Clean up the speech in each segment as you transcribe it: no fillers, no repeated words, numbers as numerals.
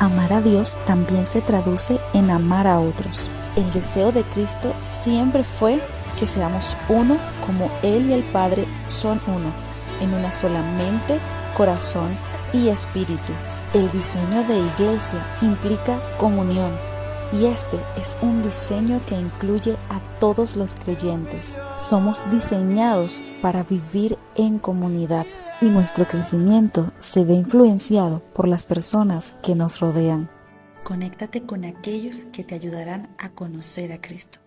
Amar a Dios también se traduce en amar a otros. El deseo de Cristo siempre fue que seamos uno como Él y el Padre son uno, en una sola mente, corazón y espíritu. El diseño de iglesia implica comunión, y este es un diseño que incluye a todos los creyentes. Somos diseñados para vivir en comunidad, y nuestro crecimiento se ve influenciado por las personas que nos rodean. Conéctate con aquellos que te ayudarán a conocer a Cristo.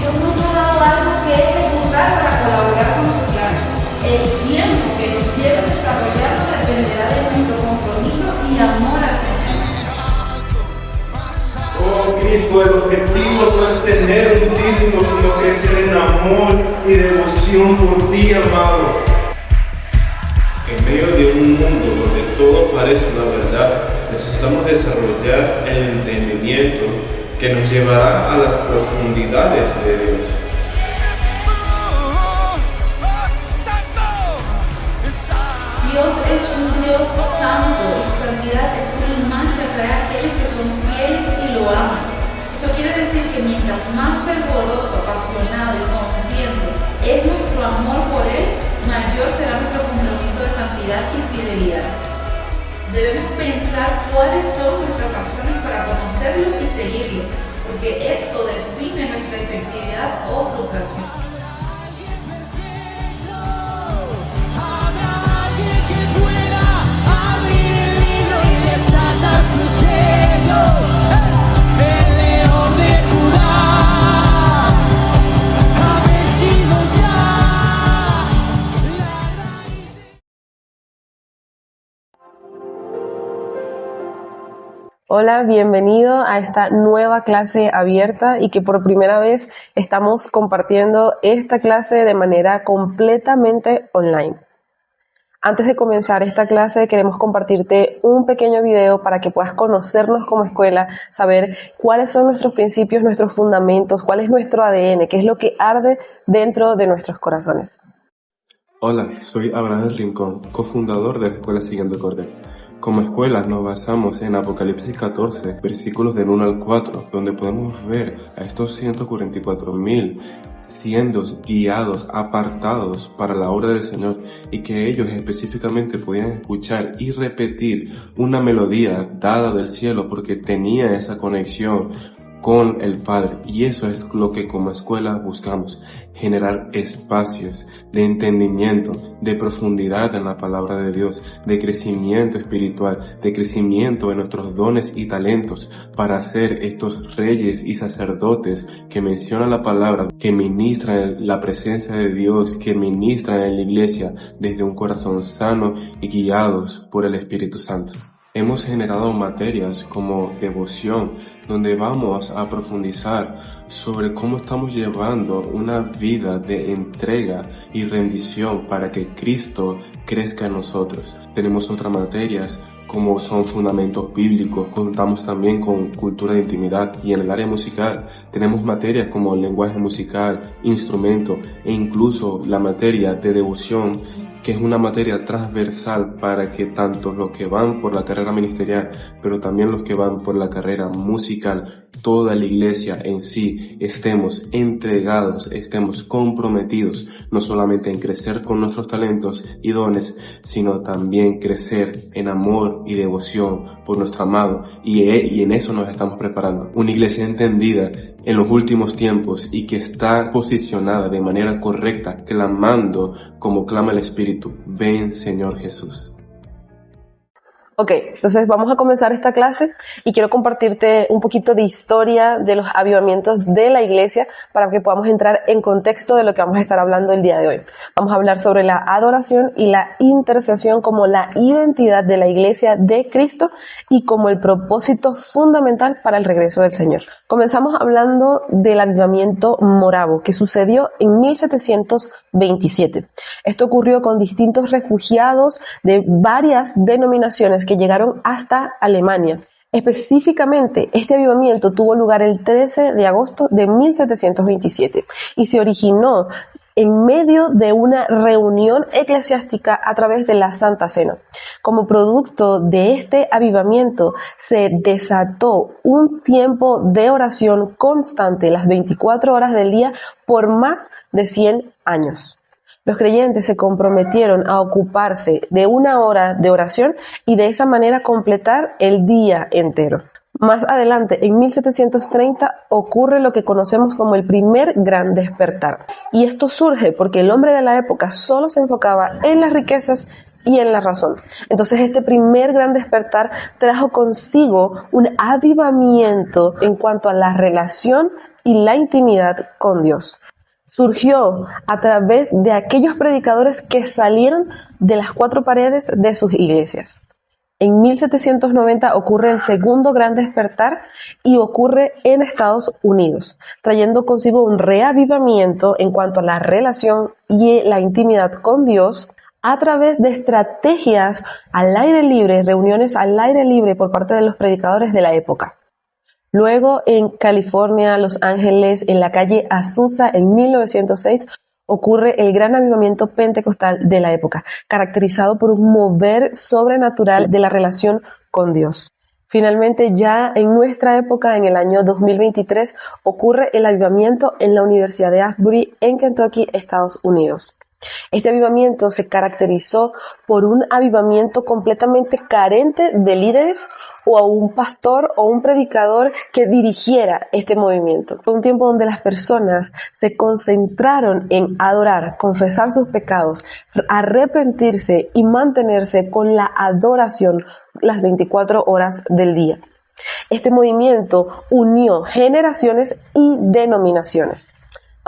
Dios nos ha dado algo que ejecutar para colaborar con su plan. El tiempo que nos lleve a desarrollarlo dependerá de nuestro compromiso y amor al Señor. Oh Cristo, el objetivo no es tener un título, sino crecer en amor y devoción por ti, amado. En medio de un mundo donde todo parece una verdad, necesitamos desarrollar el entendimiento que nos llevará a las profundidades de Dios. Dios es un Dios santo y su santidad es un imán que atrae a aquellos que son fieles y lo aman. Eso quiere decir que mientras más fervoroso, apasionado y consciente es nuestro amor por Él, mayor será nuestro compromiso de santidad y fidelidad. Debemos pensar cuáles son nuestras razones para conocerlo y seguirlo, porque esto define nuestra efectividad o frustración. Hola, bienvenido a esta nueva clase abierta y que por primera vez estamos compartiendo esta clase de manera completamente online. Antes de comenzar esta clase queremos compartirte un pequeño video para que puedas conocernos como escuela, saber cuáles son nuestros principios, nuestros fundamentos, cuál es nuestro ADN, qué es lo que arde dentro de nuestros corazones. Hola, soy Abraham Rincón, cofundador de la Escuela Siguiendo Cordel. Como escuela nos basamos en Apocalipsis 14, versículos del 1 al 4, donde podemos ver a estos 144,000 siendo guiados, apartados para la obra del Señor, y que ellos específicamente podían escuchar y repetir una melodía dada del cielo porque tenía esa conexión con el Padre. Y eso es lo que como escuela buscamos, generar espacios de entendimiento, de profundidad en la palabra de Dios, de crecimiento espiritual, de crecimiento en nuestros dones y talentos para ser estos reyes y sacerdotes que menciona la palabra, que ministran la presencia de Dios, que ministran en la iglesia desde un corazón sano y guiados por el Espíritu Santo. Hemos generado materias como devoción, donde vamos a profundizar sobre cómo estamos llevando una vida de entrega y rendición para que Cristo crezca en nosotros. Tenemos otras materias como son fundamentos bíblicos, contamos también con cultura de intimidad, y en el área musical tenemos materias como lenguaje musical, instrumento e incluso la materia de devoción, que es una materia transversal para que tanto los que van por la carrera ministerial, pero también los que van por la carrera musical, toda la iglesia en sí, estemos entregados, estemos comprometidos, no solamente en crecer con nuestros talentos y dones, sino también crecer en amor y devoción por nuestro amado, y en eso nos estamos preparando. Una iglesia entendida en los últimos tiempos y que está posicionada de manera correcta, clamando como clama el Espíritu: ven, Señor Jesús. Ok, entonces vamos a comenzar esta clase y quiero compartirte un poquito de historia de los avivamientos de la iglesia para que podamos entrar en contexto de lo que vamos a estar hablando el día de hoy. Vamos a hablar sobre la adoración y la intercesión como la identidad de la iglesia de Cristo y como el propósito fundamental para el regreso del Señor. Comenzamos hablando del avivamiento moravo que sucedió en 1727. Esto ocurrió con distintos refugiados de varias denominaciones que llegaron hasta Alemania. Específicamente, este avivamiento tuvo lugar el 13 de agosto de 1727 y se originó en medio de una reunión eclesiástica a través de la Santa Cena. Como producto de este avivamiento se desató un tiempo de oración constante las 24 horas del día por más de 100 años. Los creyentes se comprometieron a ocuparse de una hora de oración y de esa manera completar el día entero. Más adelante, en 1730, ocurre lo que conocemos como el primer gran despertar. Y esto surge porque el hombre de la época solo se enfocaba en las riquezas y en la razón. Entonces, este primer gran despertar trajo consigo un avivamiento en cuanto a la relación y la intimidad con Dios. Surgió a través de aquellos predicadores que salieron de las cuatro paredes de sus iglesias. En 1790 ocurre el segundo gran despertar y ocurre en Estados Unidos, trayendo consigo un reavivamiento en cuanto a la relación y la intimidad con Dios a través de estrategias al aire libre, reuniones al aire libre por parte de los predicadores de la época. Luego, en California, Los Ángeles, en la calle Azusa, en 1906, ocurre el gran avivamiento pentecostal de la época, caracterizado por un mover sobrenatural de la relación con Dios. Finalmente, ya en nuestra época, en el año 2023, ocurre el avivamiento en la Universidad de Asbury, en Kentucky, Estados Unidos. Este avivamiento se caracterizó por un avivamiento completamente carente de líderes o a un pastor o un predicador que dirigiera este movimiento. Fue un tiempo donde las personas se concentraron en adorar, confesar sus pecados, arrepentirse y mantenerse con la adoración las 24 horas del día. Este movimiento unió generaciones y denominaciones.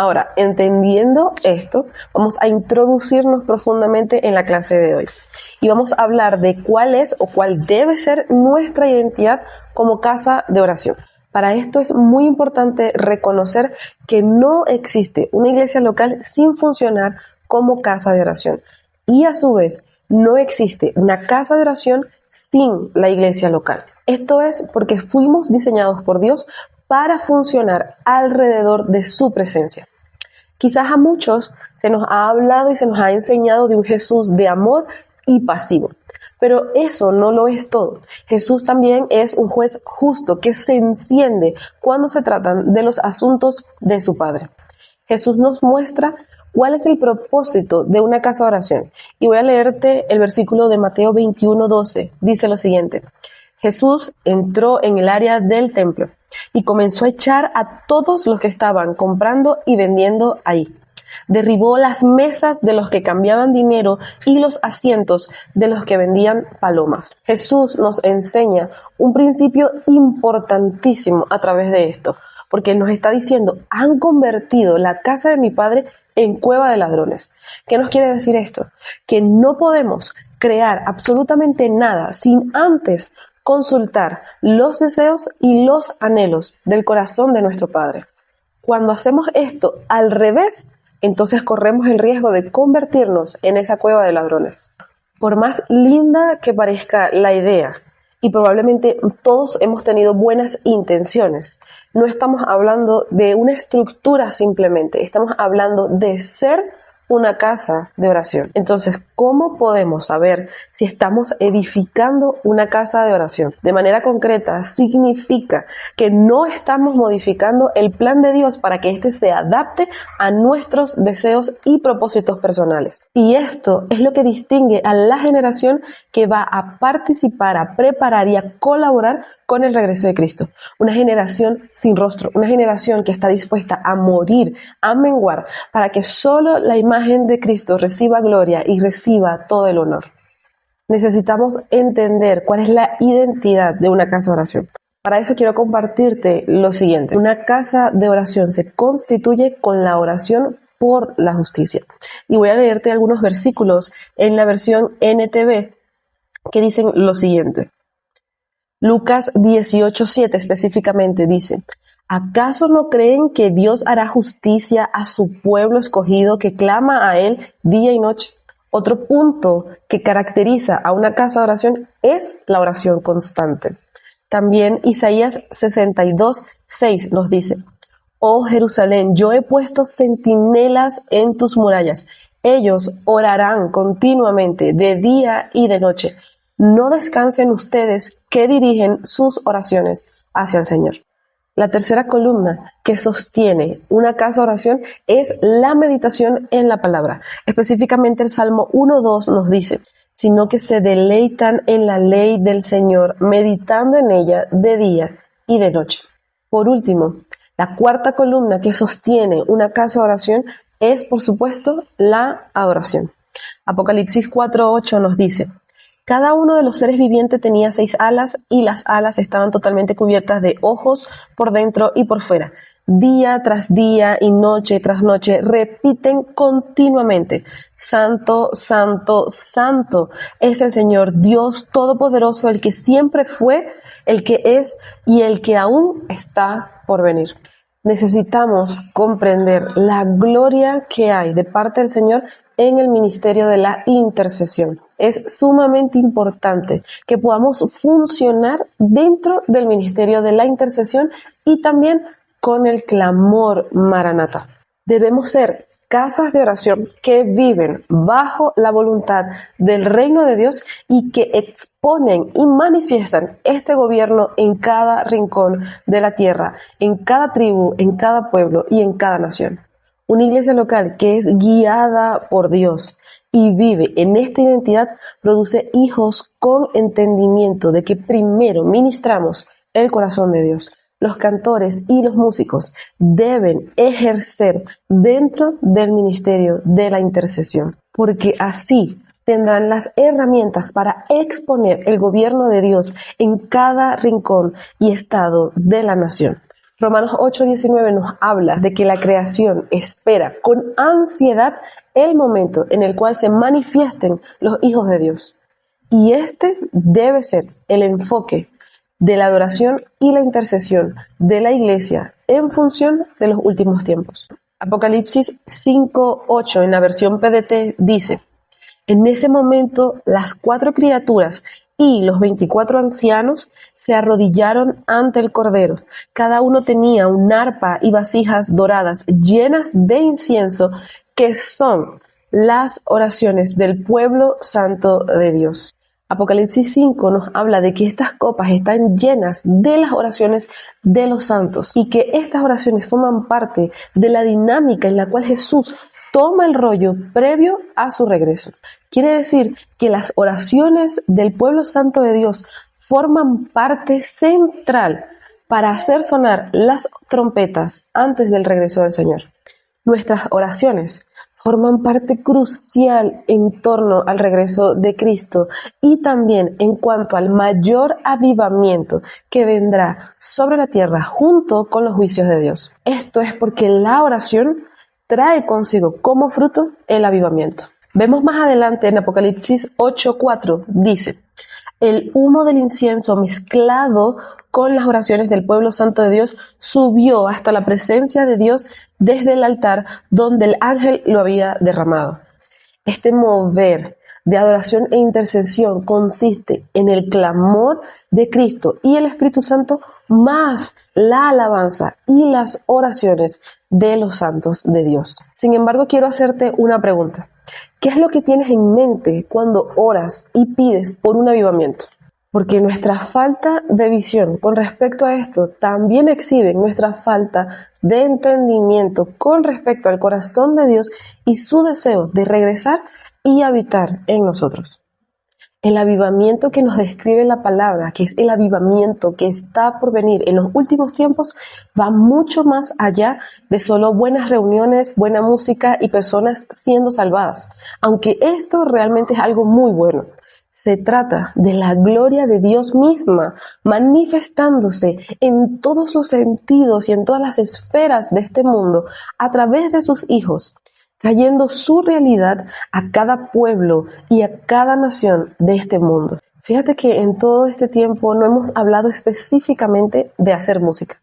Ahora, entendiendo esto, vamos a introducirnos profundamente en la clase de hoy y vamos a hablar de cuál es o cuál debe ser nuestra identidad como casa de oración. Para esto es muy importante reconocer que no existe una iglesia local sin funcionar como casa de oración y a su vez no existe una casa de oración sin la iglesia local. Esto es porque fuimos diseñados por Dios para funcionar alrededor de su presencia. Quizás a muchos se nos ha hablado y se nos ha enseñado de un Jesús de amor y pasivo, pero eso no lo es todo. Jesús también es un juez justo que se enciende cuando se tratan de los asuntos de su Padre. Jesús nos muestra cuál es el propósito de una casa de oración y voy a leerte el versículo de Mateo 21:12. Dice lo siguiente: Jesús entró en el área del templo y comenzó a echar a todos los que estaban comprando y vendiendo ahí. Derribó las mesas de los que cambiaban dinero y los asientos de los que vendían palomas. Jesús nos enseña un principio importantísimo a través de esto, porque nos está diciendo: han convertido la casa de mi Padre en cueva de ladrones. ¿Qué nos quiere decir esto? Que no podemos crear absolutamente nada sin antes consultar los deseos y los anhelos del corazón de nuestro Padre. Cuando hacemos esto al revés, entonces corremos el riesgo de convertirnos en esa cueva de ladrones. Por más linda que parezca la idea, y probablemente todos hemos tenido buenas intenciones, no estamos hablando de una estructura simplemente, estamos hablando de ser una casa de oración. Entonces, ¿cómo podemos saber si estamos edificando una casa de oración? De manera concreta, significa que no estamos modificando el plan de Dios para que éste se adapte a nuestros deseos y propósitos personales. Y esto es lo que distingue a la generación que va a participar, a preparar y a colaborar con el regreso de Cristo. Una generación sin rostro, una generación que está dispuesta a morir, a menguar, para que solo la imagen de Cristo reciba gloria y reciba todo el honor. Necesitamos entender cuál es la identidad de una casa de oración. Para eso quiero compartirte lo siguiente. Una casa de oración se constituye con la oración por la justicia. Y voy a leerte algunos versículos en la versión NTV que dicen lo siguiente. Lucas 18:7 específicamente dice: ¿acaso no creen que Dios hará justicia a su pueblo escogido que clama a Él día y noche? Otro punto que caracteriza a una casa de oración es la oración constante. También Isaías 62:6 nos dice: Oh Jerusalén, yo he puesto centinelas en tus murallas. Ellos orarán continuamente, de día y de noche. No descansen ustedes que dirigen sus oraciones hacia el Señor. La tercera columna que sostiene una casa de oración es la meditación en la palabra. Específicamente el Salmo 1:2 nos dice, sino que se deleitan en la ley del Señor, meditando en ella de día y de noche. Por último, la cuarta columna que sostiene una casa de oración es, por supuesto, la adoración. Apocalipsis 4:8 nos dice, cada uno de los seres vivientes tenía 6 alas y las alas estaban totalmente cubiertas de ojos por dentro y por fuera. Día tras día y noche tras noche repiten continuamente, Santo, Santo, Santo es el Señor Dios Todopoderoso, el que siempre fue, el que es y el que aún está por venir. Necesitamos comprender la gloria que hay de parte del Señor en el ministerio de la intercesión. Es sumamente importante que podamos funcionar dentro del ministerio de la intercesión y también con el clamor Maranatá. Debemos ser casas de oración que viven bajo la voluntad del reino de Dios y que exponen y manifiestan este gobierno en cada rincón de la tierra, en cada tribu, en cada pueblo y en cada nación. Una iglesia local que es guiada por Dios y vive en esta identidad produce hijos con entendimiento de que primero ministramos el corazón de Dios. Los cantores y los músicos deben ejercer dentro del ministerio de la intercesión, porque así tendrán las herramientas para exponer el gobierno de Dios en cada rincón y estado de la nación. Romanos 8:19 nos habla de que la creación espera con ansiedad el momento en el cual se manifiesten los hijos de Dios. Y este debe ser el enfoque de la adoración y la intercesión de la iglesia en función de los últimos tiempos. Apocalipsis 5:8 en la versión PDT dice, en ese momento las 4 criaturas y los 24 ancianos se arrodillaron ante el Cordero. Cada uno tenía un arpa y vasijas doradas llenas de incienso, que son las oraciones del pueblo santo de Dios. Apocalipsis 5 nos habla de que estas copas están llenas de las oraciones de los santos y que estas oraciones forman parte de la dinámica en la cual Jesús toma el rollo previo a su regreso. Quiere decir que las oraciones del pueblo santo de Dios forman parte central para hacer sonar las trompetas antes del regreso del Señor. Nuestras oraciones forman parte crucial en torno al regreso de Cristo y también en cuanto al mayor avivamiento que vendrá sobre la tierra junto con los juicios de Dios. Esto es porque la oración trae consigo como fruto el avivamiento. Vemos más adelante en Apocalipsis 8:4, dice, el humo del incienso mezclado con las oraciones del pueblo santo de Dios subió hasta la presencia de Dios desde el altar donde el ángel lo había derramado. Este mover de adoración e intercesión consiste en el clamor de Cristo y el Espíritu Santo más la alabanza y las oraciones de los santos de Dios. Sin embargo, quiero hacerte una pregunta. ¿Qué es lo que tienes en mente cuando oras y pides por un avivamiento? Porque nuestra falta de visión con respecto a esto también exhibe nuestra falta de entendimiento con respecto al corazón de Dios y su deseo de regresar y habitar en nosotros. El avivamiento que nos describe la palabra, que es el avivamiento que está por venir en los últimos tiempos, va mucho más allá de solo buenas reuniones, buena música y personas siendo salvadas, aunque esto realmente es algo muy bueno. Se trata de la gloria de Dios misma manifestándose en todos los sentidos y en todas las esferas de este mundo a través de sus hijos, trayendo su realidad a cada pueblo y a cada nación de este mundo. Fíjate que en todo este tiempo no hemos hablado específicamente de hacer música.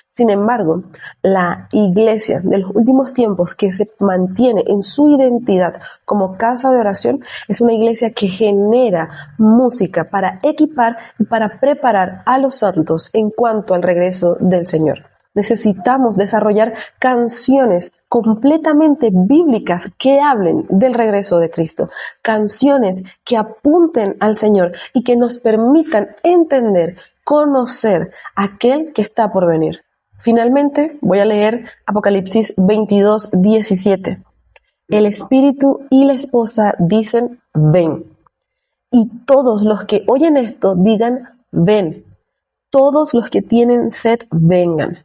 Sin embargo, la iglesia de los últimos tiempos que se mantiene en su identidad como casa de oración es una iglesia que genera música para equipar y para preparar a los santos en cuanto al regreso del Señor. Necesitamos desarrollar canciones completamente bíblicas que hablen del regreso de Cristo, canciones que apunten al Señor y que nos permitan entender, conocer a aquel que está por venir. Finalmente, voy a leer Apocalipsis 22:17. El Espíritu y la esposa dicen, ven. Y todos los que oyen esto digan, ven. Todos los que tienen sed, vengan.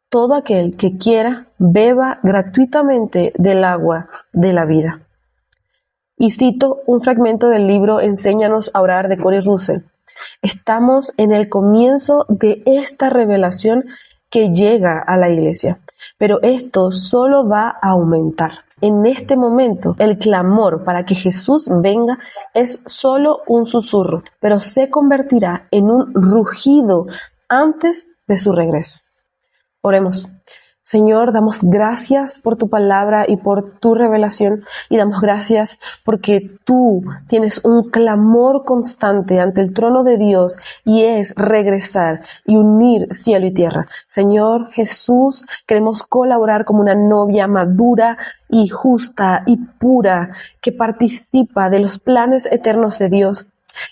Todo aquel que quiera, beba gratuitamente del agua de la vida. Y cito un fragmento del libro Enséñanos a orar de Corey Russell. Estamos en el comienzo de esta revelación que llega a la iglesia, pero esto solo va a aumentar. En este momento, el clamor para que Jesús venga es solo un susurro, pero se convertirá en un rugido antes de su regreso. Oremos. Señor, damos gracias por tu palabra y por tu revelación, y damos gracias porque tú tienes un clamor constante ante el trono de Dios, y es regresar y unir cielo y tierra. Señor Jesús, queremos colaborar como una novia madura y justa y pura que participa de los planes eternos de Dios,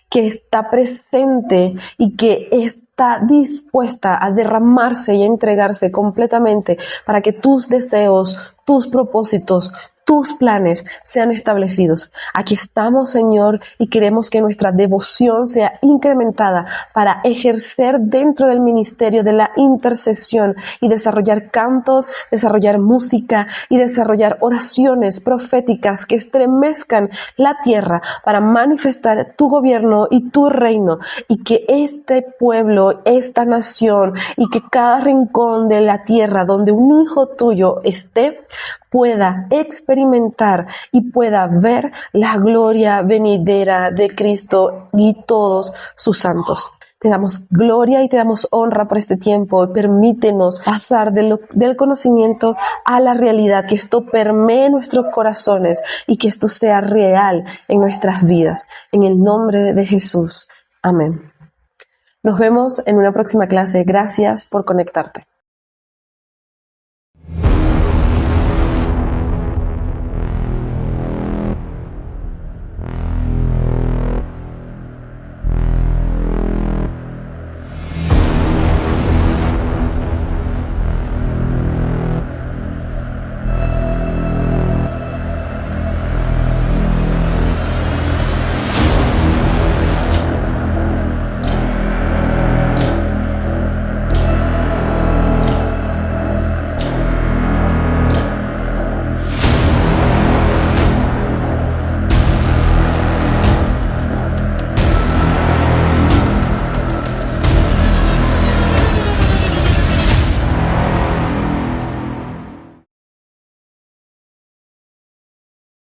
que está presente y que está dispuesta a derramarse y a entregarse completamente para que tus deseos, tus propósitos, tus planes sean establecidos. Aquí estamos, Señor, y queremos que nuestra devoción sea incrementada para ejercer dentro del ministerio de la intercesión y desarrollar cantos, desarrollar música y desarrollar oraciones proféticas que estremezcan la tierra para manifestar tu gobierno y tu reino, y que este pueblo, esta nación y que cada rincón de la tierra donde un hijo tuyo esté, pueda experimentar y pueda ver la gloria venidera de Cristo y todos sus santos. Te damos gloria y te damos honra por este tiempo. Permítenos pasar del conocimiento a la realidad, que esto permee nuestros corazones y que esto sea real en nuestras vidas. En el nombre de Jesús. Amén. Nos vemos en una próxima clase. Gracias por conectarte.